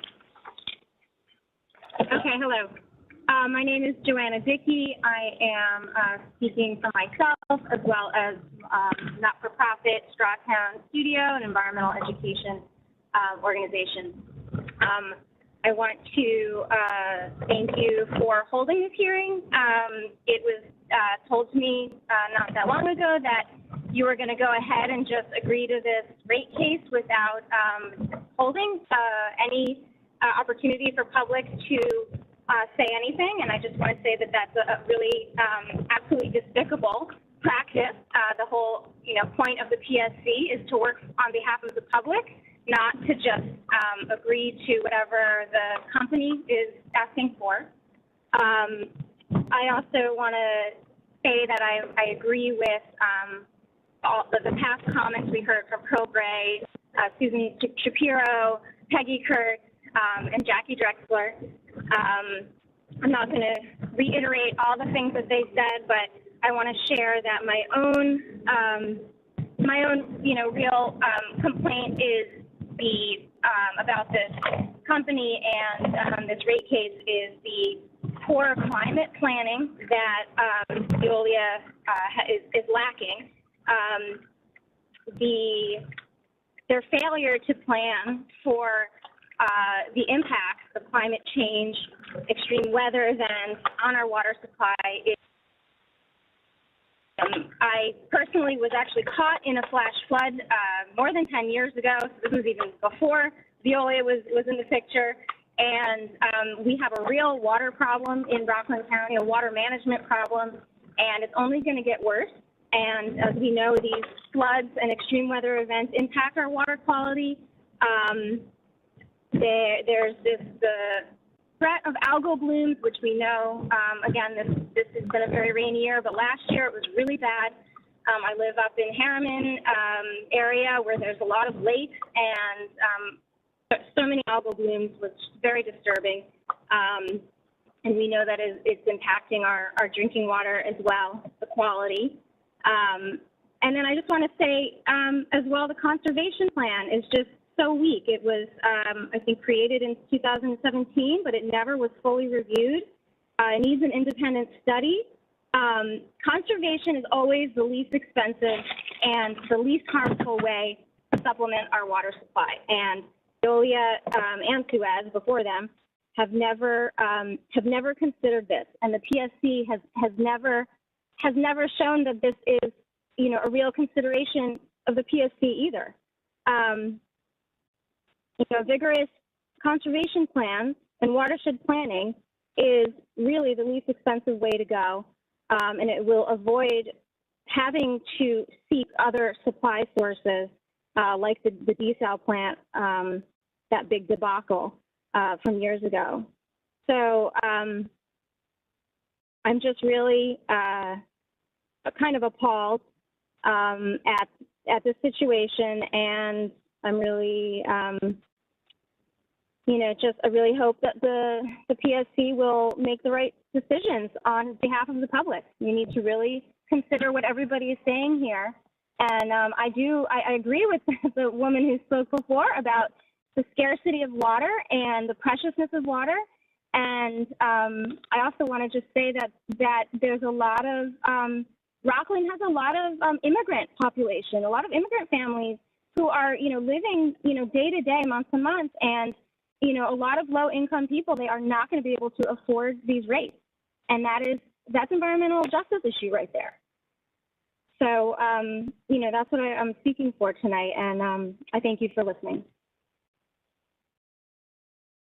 Okay, hello. My name is Joanna Dickey. I am speaking for myself as well as not-for-profit Strawtown Studio and environmental education organization. I want to thank you for holding this hearing. It was told to me not that long ago that you were going to go ahead and just agree to this rate case without holding any opportunity for public to say anything, and I just want to say that that's a really absolutely despicable practice. The whole, point of the PSC is to work on behalf of the public, not to just agree to whatever the company is asking for. I also want to say that I agree with all the past comments we heard from Pearl Gray, Susan Shapiro, Peggy Kurtz, and Jackie Drexler. I'm not going to reiterate all the things that they said, but I want to share that my own real complaint is about this company and this rate case is the poor climate planning that Veolia is lacking. Their failure to plan for the impacts of climate change, extreme weather events on our water supply is I personally was actually caught in a flash flood more than 10 years ago. So this was even before Veolia was in the picture. And we have a real water problem in Rockland County, a water management problem, and it's only going to get worse. And as we know, these floods and extreme weather events impact our water quality. There's the threat of algal blooms, which we know, again, this has been a very rainy year, but last year it was really bad. I live up in Harriman area where there's a lot of lakes and so many algal blooms, which is very disturbing. And we know that it's impacting our drinking water as well, the quality. And then I just want to say as well, the conservation plan is just so weak. It was, I think, created in 2017, but it never was fully reviewed. It needs an independent study. Conservation is always the least expensive and the least harmful way to supplement our water supply. And Veolia and Suez before them have never considered this, and the PSC has never shown that this is a real consideration of the PSC either. Vigorous conservation plans and watershed planning is really the least expensive way to go, and it will avoid having to seek other supply sources like the desal plant, that big debacle from years ago. So I'm just really kind of appalled at this situation, and I'm really, I really hope that the PSC will make the right decisions on behalf of the public. You need to really consider what everybody is saying here. And I agree with the woman who spoke before about the scarcity of water and the preciousness of water. And I also want to just say that there's a lot of, Rockland has a lot of immigrant population, a lot of immigrant families who are, living, day to day, month to month, and, a lot of low income people, they are not going to be able to afford these rates. And that's environmental justice issue right there. So, that's what I'm speaking for tonight. And I thank you for listening.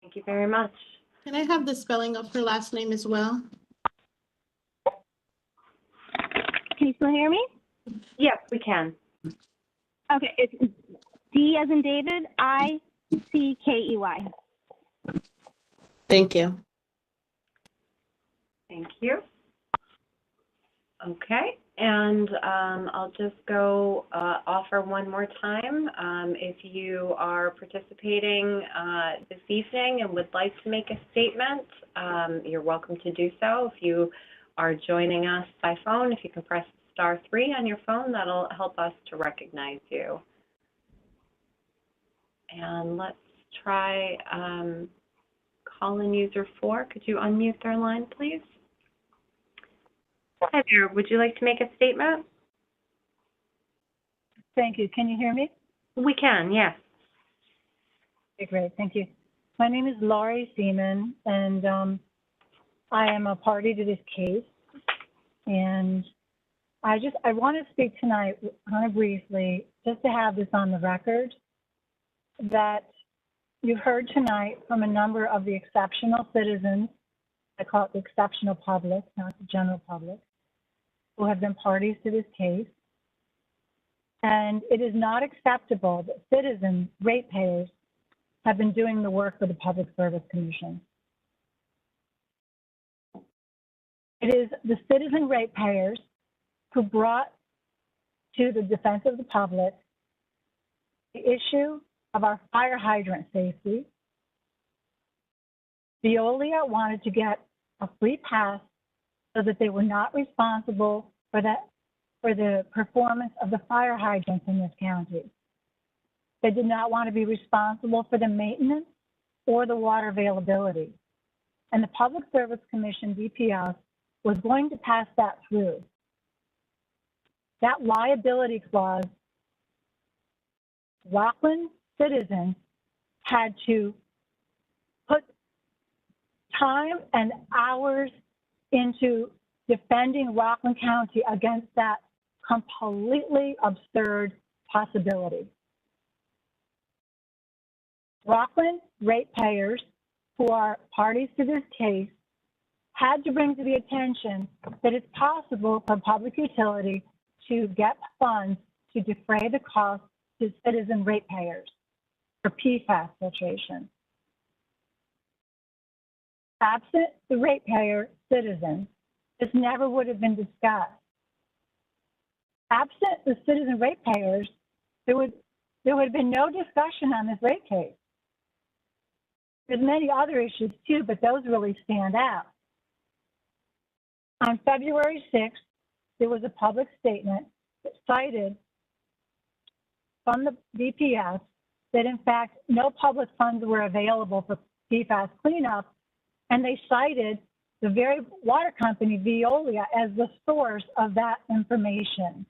Thank you very much.
Can I have the spelling of her last name as well?
Can you still hear me?
Yes, we can.
Okay, it's D as in David, I-C-K-E-Y.
Thank you.
Thank you. Okay, and I'll just go offer one more time. If you are participating this evening and would like to make a statement, you're welcome to do so. If you are joining us by phone, if you can press *3 on your phone, that'll help us to recognize you. And let's try call-in user 4. Could you unmute their line, please? Hi there. Would you like to make a statement?
Thank you. Can you hear me?
We can, yes.
Okay, great. Thank you. My name is Laurie Seaman, and I am a party to this case. And I want to speak tonight kind of briefly, just to have this on the record, that you've heard tonight from a number of the exceptional citizens I call it the exceptional public, not the general public, who have been parties to this case. And it is not acceptable that citizens, ratepayers, have been doing the work for the Public Service Commission. It is the citizen ratepayers who brought to the defense of the public the issue of our fire hydrant safety. Veolia wanted to get a free pass so that they were not responsible for the performance of the fire hydrants in this county. They did not want to be responsible for the maintenance or the water availability. And the Public Service Commission, DPS, was going to pass that through. That liability clause, Rockland citizens had to put time and hours into defending Rockland County against that completely absurd possibility. Rockland ratepayers, who are parties to this case, had to bring to the attention that it's possible for public utility to get funds to defray the cost to citizen ratepayers for PFAS filtration. Absent the ratepayer citizens, this never would have been discussed. Absent the citizen ratepayers, there would have been no discussion on this rate case. There's many other issues too, but those really stand out. On February 6th, there was a public statement that cited from the DPS that in fact no public funds were available for PFAS cleanup, and they cited the very water company, Veolia, as the source of that information.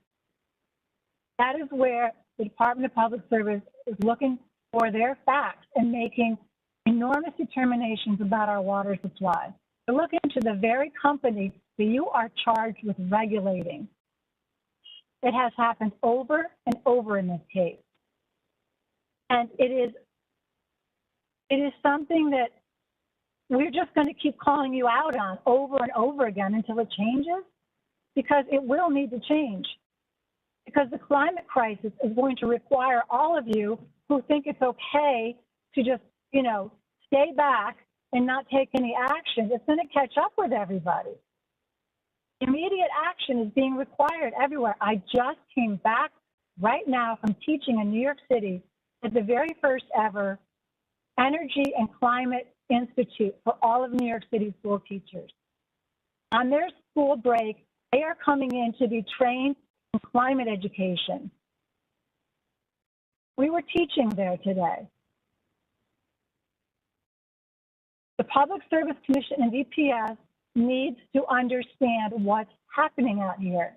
That is where the Department of Public Service is looking for their facts and making enormous determinations about our water supply. They're looking to the very company that you are charged with regulating. It has happened over and over in this case. And it is something that we're just going to keep calling you out on over and over again until it changes, because it will need to change. Because the climate crisis is going to require all of you who think it's okay to just, stay back and not take any action. It's going to catch up with everybody. Immediate action is being required everywhere. I just came back right now from teaching in New York City at the very first ever Energy and Climate Institute for all of New York City school teachers. On their school break, they are coming in to be trained in climate education. We were teaching there today. The Public Service Commission and DPS needs to understand what's happening out here.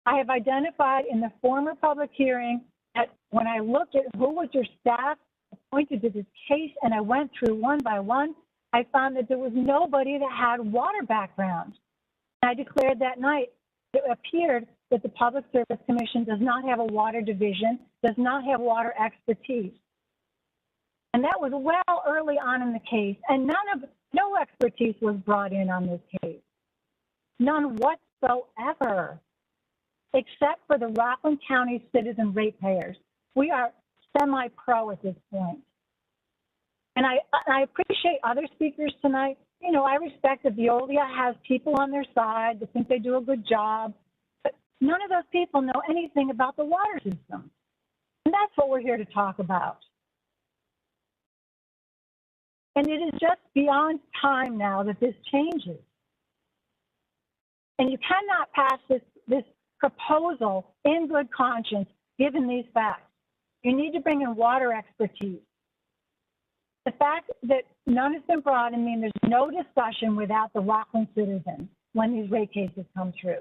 I have identified in the former public hearing that when I looked at who was your staff appointed to this case and I went through one by one, I found that there was nobody that had water background. And I declared that night it appeared that the Public Service Commission does not have a water division, does not have water expertise. And that was well early on in the case, and no expertise was brought in on this case. None whatsoever, except for the Rockland County citizen ratepayers. We are semi-pro at this point. And I appreciate other speakers tonight. I respect that Veolia has people on their side that think they do a good job, but none of those people know anything about the water system. And that's what we're here to talk about. And it is just beyond time now that this changes. And you cannot pass this proposal in good conscience, given these facts. You need to bring in water expertise. The fact that none has been brought in means there's no discussion without the Rockland citizens when these rate cases come through.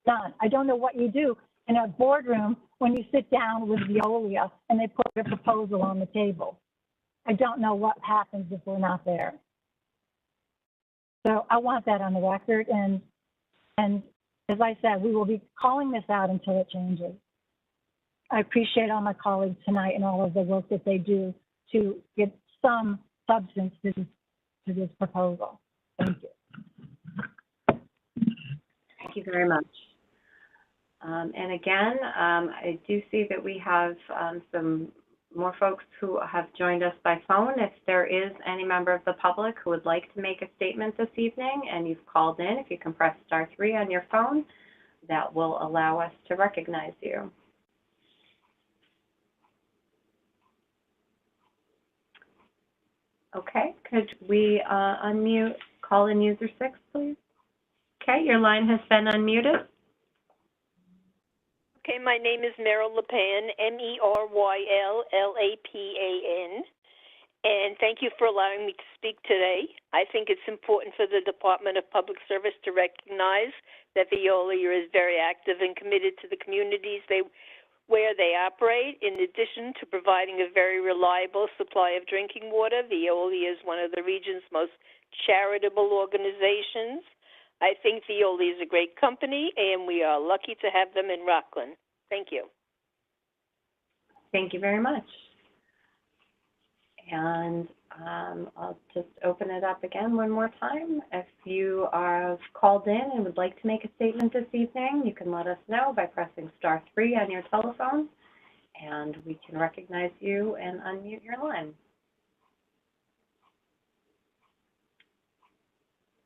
None. I don't know what you do in a boardroom when you sit down with Veolia and they put a proposal on the table. I don't know what happens if we're not there. So I want that on the record. And as I said, we will be calling this out until it changes. I appreciate all my colleagues tonight and all of the work that they do to get some substance to to this proposal. Thank you.
Thank you very much. And again, I do see that we have some more folks who have joined us by phone. If there is any member of the public who would like to make a statement this evening and you've called in, if you can press *3 on your phone, that will allow us to recognize you. Okay, could we unmute call-in user 6, please? Okay, your line has been unmuted.
Okay, my name is Meryl LaPan, MERYLLAPAN, and thank you for allowing me to speak today. I think it's important for the Department of Public Service to recognize that Veolia is very active and committed to the communities where they operate. In addition to providing a very reliable supply of drinking water, Veolia is one of the region's most charitable organizations. I think Veolia is a great company, and we are lucky to have them in Rockland. Thank you.
Thank you very much. And I'll just open it up again one more time. If you are called in and would like to make a statement this evening, you can let us know by pressing *3 on your telephone, and we can recognize you and unmute your line.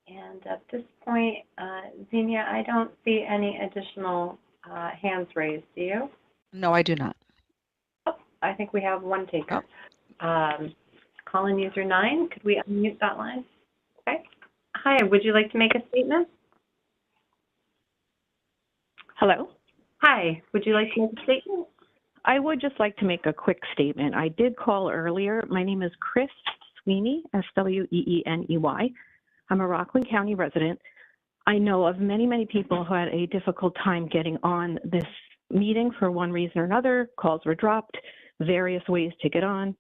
And at this point, Xenia, I don't see any additional hands raised. Do you?
No, I do not.
Oh, I think we have one taker. Call-in user 9, could we unmute that line? Okay. Hi, would you like to make a statement?
Hello?
Hi, would you like to make a statement?
I would just like to make a quick statement. I did call earlier. My name is Chris Sweeney, Sweeny. I'm a Rockland County resident. I know of many, many people who had a difficult time getting on this meeting for one reason or another. Calls were dropped, various ways to get on,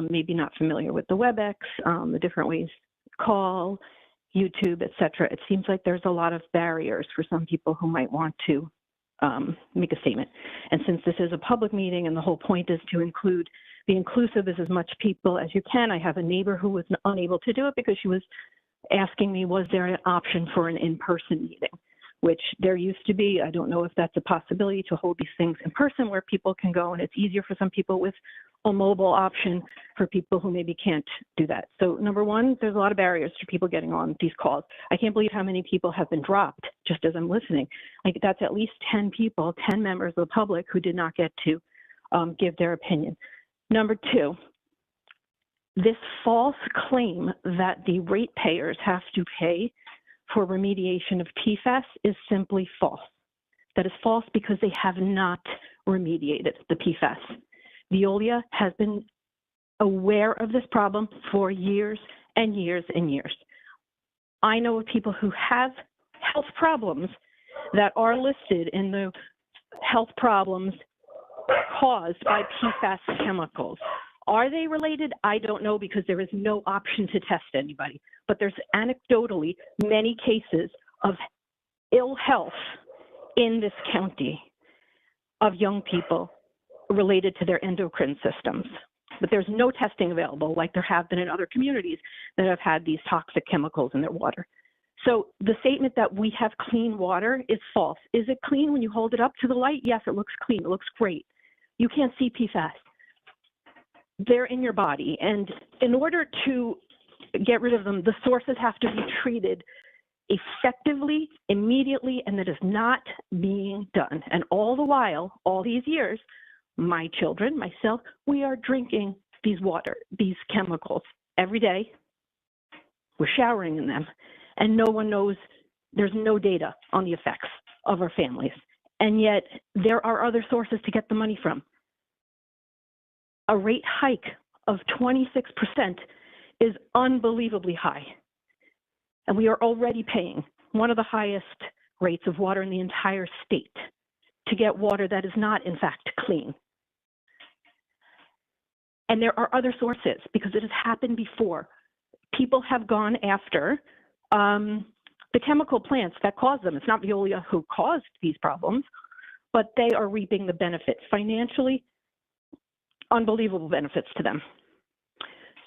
maybe not familiar with the WebEx, the different ways to call, YouTube, etc. It seems like there's a lot of barriers for some people who might want to make a statement. And since this is a public meeting and the whole point is to be inclusive as much people as you can, I have a neighbor who was unable to do it because she was asking me, was there an option for an in-person meeting, which there used to be. I don't know if that's a possibility to hold these things in person where people can go, and it's easier for some people with a mobile option for people who maybe can't do that. So number one, there's a lot of barriers to people getting on these calls. I can't believe how many people have been dropped just as I'm listening. Like that's at least 10 people, 10 members of the public who did not get to give their opinion. Number two, this false claim that the ratepayers have to pay for remediation of PFAS is simply false. That is false because they have not remediated the PFAS. Veolia has been aware of this problem for years and years and years. I know of people who have health problems that are listed in the health problems caused by PFAS chemicals. Are they related? I don't know because there is no option to test anybody. But there's anecdotally many cases of ill health in this county of young people related to their endocrine systems. But there's no testing available like there have been in other communities that have had these toxic chemicals in their water. So the statement that we have clean water is false. Is it clean when you hold it up to the light? Yes, it looks clean. It looks great. You can't see PFAS. They're in your body. And in order to get rid of them, the sources have to be treated effectively, immediately, and that is not being done. And all the while, all these years, my children, myself, we are drinking these chemicals every day. We're showering in them. And no one knows, there's no data on the effects of our families. And yet there are other sources to get the money from. A rate hike of 26% is unbelievably high. And we are already paying one of the highest rates of water in the entire state to get water that is not, in fact, clean. And there are other sources because it has happened before. People have gone after the chemical plants that cause them. It's not Veolia who caused these problems, but they are reaping the benefits financially, unbelievable benefits to them.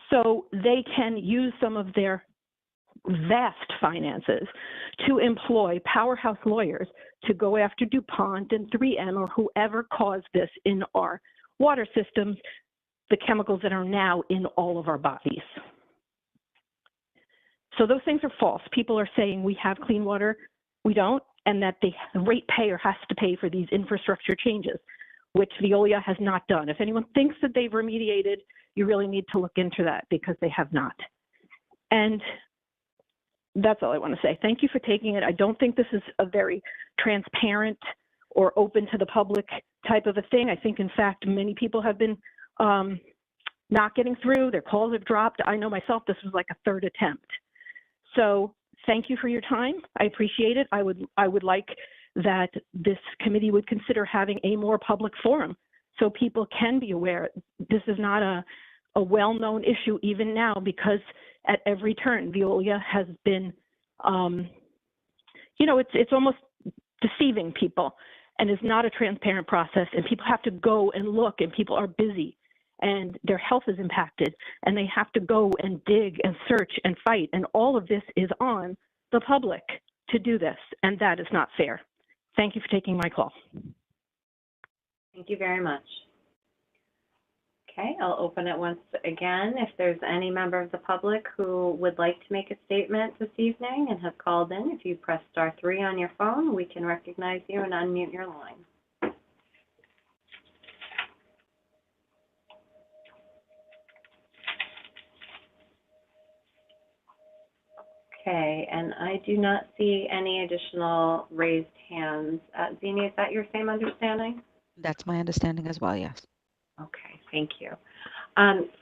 so they can use some of their vast finances to employ powerhouse lawyers to go after DuPont and 3M or whoever caused this in our water systems, the chemicals that are now in all of our bodies. So those things are false. People are saying we have clean water, we don't, and that the ratepayer has to pay for these infrastructure changes, which Veolia has not done. If anyone thinks that they've remediated, you really need to look into that because they have not. And that's all I want to say. Thank you for taking it. I don't think this is a very transparent or open to the public type of a thing. I think, in fact, many people have been not getting through. Their calls have dropped. I know myself, this was like a third attempt. So thank you for your time. I appreciate it. I would like that this committee would consider having a more public forum so people can be aware. This is not a well-known issue even now because at every turn, Veolia has been, you know, it's almost deceiving people and is not a transparent process, and people have to go and look, and people are busy and their health is impacted and they have to go and dig and search and fight, and all of this is on the public to do this, and that is not fair. Thank you for taking my call.
Thank you very much. Okay, I'll open it once again. If there's any member of the public who would like to make a statement this evening and has called in, if you press *3 on your phone, we can recognize you and unmute your line. Okay, and I do not see any additional raised hands. Zini, is that your same understanding?
That's my understanding as well, yes.
Okay, thank you.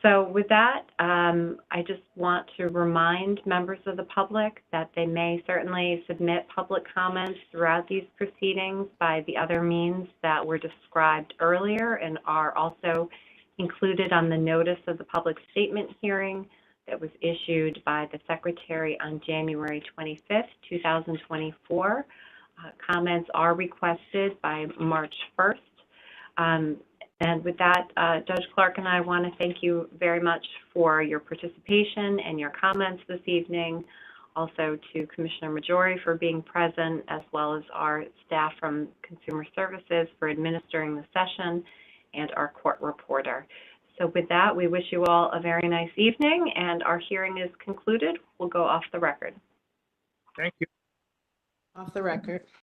So with that, I just want to remind members of the public that they may certainly submit public comments throughout these proceedings by the other means that were described earlier and are also included on the notice of the public statement hearing that was issued by the Secretary on January 25th, 2024. Comments are requested by March 1st. And with that, Judge Clark and I want to thank you very much for your participation and your comments this evening. Also to Commissioner Majori for being present, as well as our staff from Consumer Services for administering the session, and our court reporter. So with that, we wish you all a very nice evening, and our hearing is concluded. We'll go off the record.
Thank you.
Off the record.